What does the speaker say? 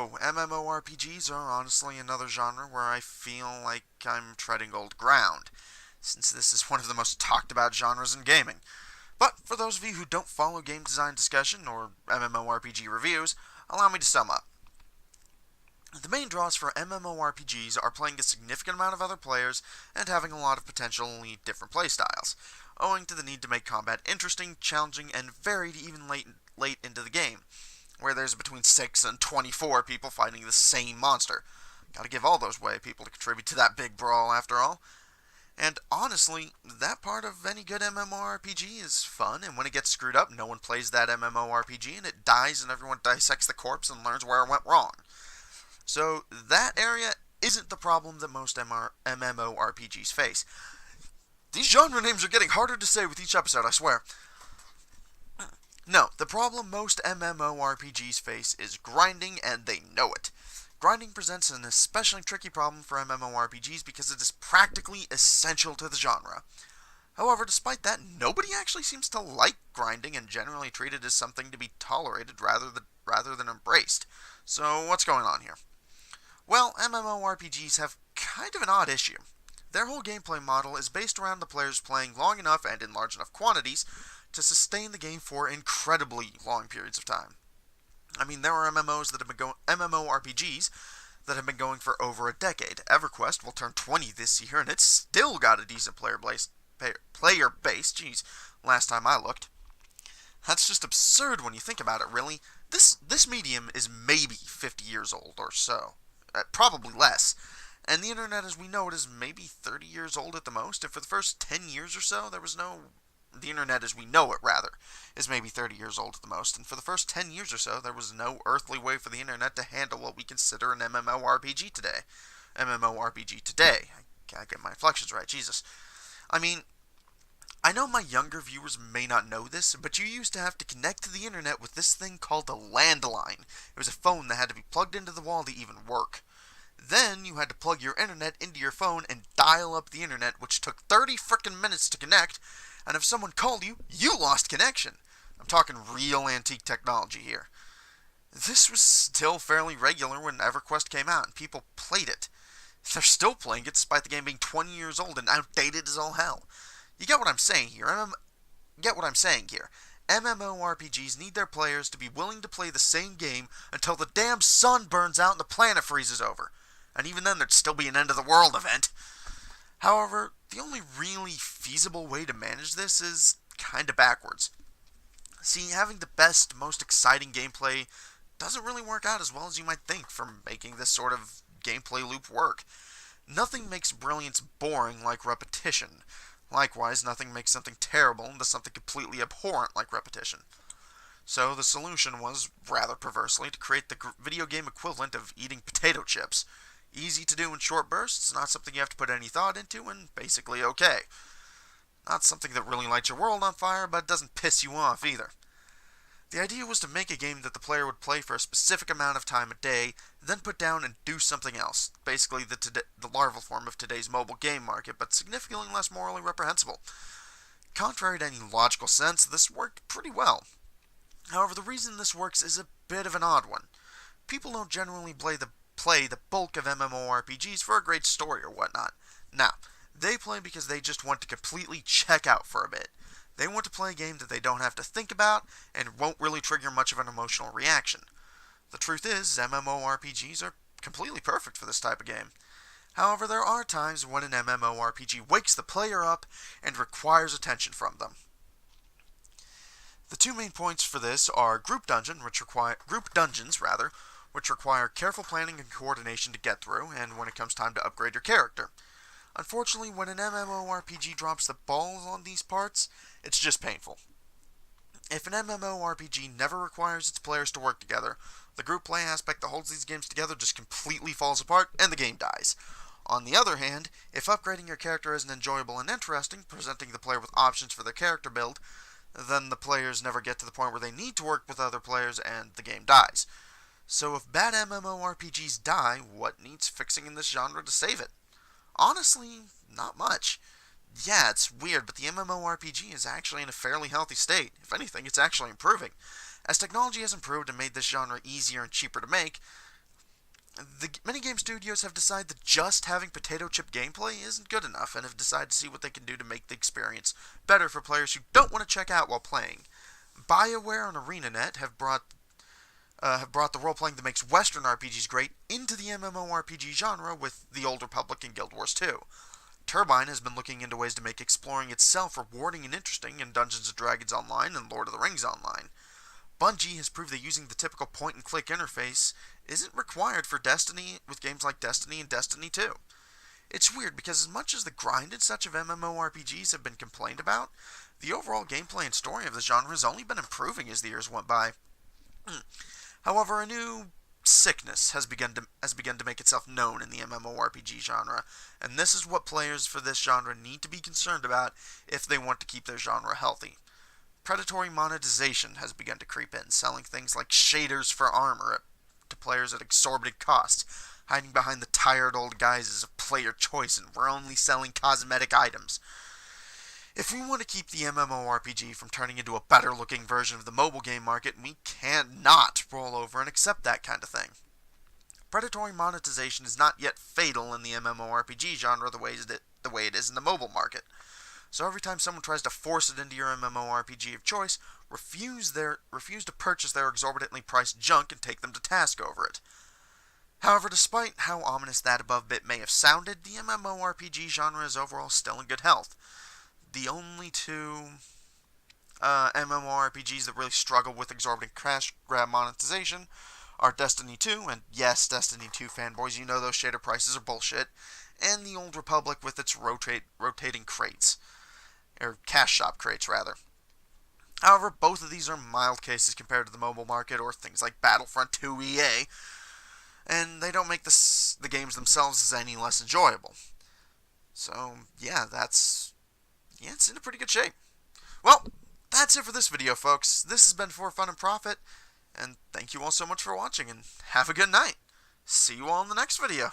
So, MMORPGs are honestly another genre where I feel like I'm treading old ground, since this is one of the most talked about genres in gaming. But for those of you who don't follow game design discussion or MMORPG reviews, allow me to sum up. The main draws for MMORPGs are playing a significant amount of other players and having a lot of potentially different playstyles, owing to the need to make combat interesting, challenging, and varied even late into the game, where there's between 6 and 24 people fighting the same monster. Gotta give all those way people to contribute to that big brawl after all. And honestly, that part of any good MMORPG is fun, and when it gets screwed up, no one plays that MMORPG, and it dies, and everyone dissects the corpse and learns where it went wrong. So that area isn't the problem that most MMORPGs face. These genre names are getting harder to say with each episode, I swear. No, the problem most MMORPGs face is grinding, and they know it. Grinding presents an especially tricky problem for MMORPGs because it is practically essential to the genre. However, despite that, nobody actually seems to like grinding and generally treat it as something to be tolerated rather than embraced. So what's going on here? Well, MMORPGs have kind of an odd issue. Their whole gameplay model is based around the players playing long enough and in large enough quantities to sustain the game for incredibly long periods of time. I mean, there are MMORPGs that have been going for over a decade. EverQuest will turn 20 this year, and it's still got a decent player base. Jeez, last time I looked. That's just absurd when you think about it, really. This medium is maybe 50 years old or so. Probably less. And the internet as we know it is maybe 30 years old at the most, and for the first 10 years or so, the internet as we know it, rather, is maybe 30 years old at the most, and for the first 10 years or so, there was no earthly way for the internet to handle what we consider an MMORPG today. I gotta get my inflections right, Jesus. I mean, I know my younger viewers may not know this, but you used to have to connect to the internet with this thing called a landline. It was a phone that had to be plugged into the wall to even work. Then you had to plug your internet into your phone and dial up the internet, which took 30 frickin' minutes to connect, and if someone called you, you lost connection. I'm talking real antique technology here. This was still fairly regular when EverQuest came out, and people played it. They're still playing it despite the game being 20 years old and outdated as all hell. You get what I'm saying here. MMORPGs need their players to be willing to play the same game until the damn sun burns out and the planet freezes over. And even then, there'd still be an end of the world event. However, the only really feasible way to manage this is kinda backwards. See, having the best, most exciting gameplay doesn't really work out as well as you might think for making this sort of gameplay loop work. Nothing makes brilliance boring like repetition. Likewise, nothing makes something terrible into something completely abhorrent like repetition. So the solution was, rather perversely, to create the video game equivalent of eating potato chips. Easy to do in short bursts, not something you have to put any thought into, and basically okay. Not something that really lights your world on fire, but doesn't piss you off either. The idea was to make a game that the player would play for a specific amount of time a day, then put down and do something else. Basically the larval form of today's mobile game market, but significantly less morally reprehensible. Contrary to any logical sense, this worked pretty well. However, the reason this works is a bit of an odd one. People don't generally play the bulk of MMORPGs for a great story or whatnot. Now, they play because they just want to completely check out for a bit. They want to play a game that they don't have to think about and won't really trigger much of an emotional reaction. The truth is, MMORPGs are completely perfect for this type of game. However, there are times when an MMORPG wakes the player up and requires attention from them. The two main points for this are group dungeons, which require careful planning and coordination to get through, and when it comes time to upgrade your character. Unfortunately, when an MMORPG drops the balls on these parts, it's just painful. If an MMORPG never requires its players to work together, the group play aspect that holds these games together just completely falls apart, and the game dies. On the other hand, if upgrading your character isn't enjoyable and interesting, presenting the player with options for their character build, then the players never get to the point where they need to work with other players, and the game dies. So if bad MMORPGs die, what needs fixing in this genre to save it? Honestly, not much. Yeah, it's weird, but the MMORPG is actually in a fairly healthy state. If anything, it's actually improving. As technology has improved and made this genre easier and cheaper to make, The many game studios have decided that just having potato chip gameplay isn't good enough and have decided to see what they can do to make the experience better for players who don't want to check out while playing. BioWare and ArenaNet have brought the role-playing that makes Western RPGs great into the MMORPG genre with The Old Republic and Guild Wars 2. Turbine has been looking into ways to make exploring itself rewarding and interesting in Dungeons & Dragons Online and Lord of the Rings Online. Bungie has proved that using the typical point-and-click interface isn't required for Destiny with games like Destiny and Destiny 2. It's weird because as much as the grind and such of MMORPGs have been complained about, the overall gameplay and story of the genre has only been improving as the years went by. However, a new sickness has begun to make itself known in the MMORPG genre, and this is what players for this genre need to be concerned about if they want to keep their genre healthy. Predatory monetization has begun to creep in, selling things like shaders for armor to players at exorbitant costs, hiding behind the tired old guises of player choice and we're only selling cosmetic items. If we want to keep the MMORPG from turning into a better looking version of the mobile game market, we can't not roll over and accept that kind of thing. Predatory monetization is not yet fatal in the MMORPG genre the way it is in the mobile market. So every time someone tries to force it into your MMORPG of choice, refuse to purchase their exorbitantly priced junk and take them to task over it. However, despite how ominous that above bit may have sounded, the MMORPG genre is overall still in good health. The only two MMORPGs that really struggle with exorbitant cash grab monetization are Destiny 2, and yes, Destiny 2 fanboys, you know those shader prices are bullshit, and the Old Republic with its rotating crates. Or cash shop crates, rather. However, both of these are mild cases compared to the mobile market or things like Battlefront 2 EA, and they don't make the games themselves any less enjoyable. So, yeah, it's in a pretty good shape. Well, that's it for this video, folks. This has been For Fun and Profit, and thank you all so much for watching, and have a good night. See you all in the next video.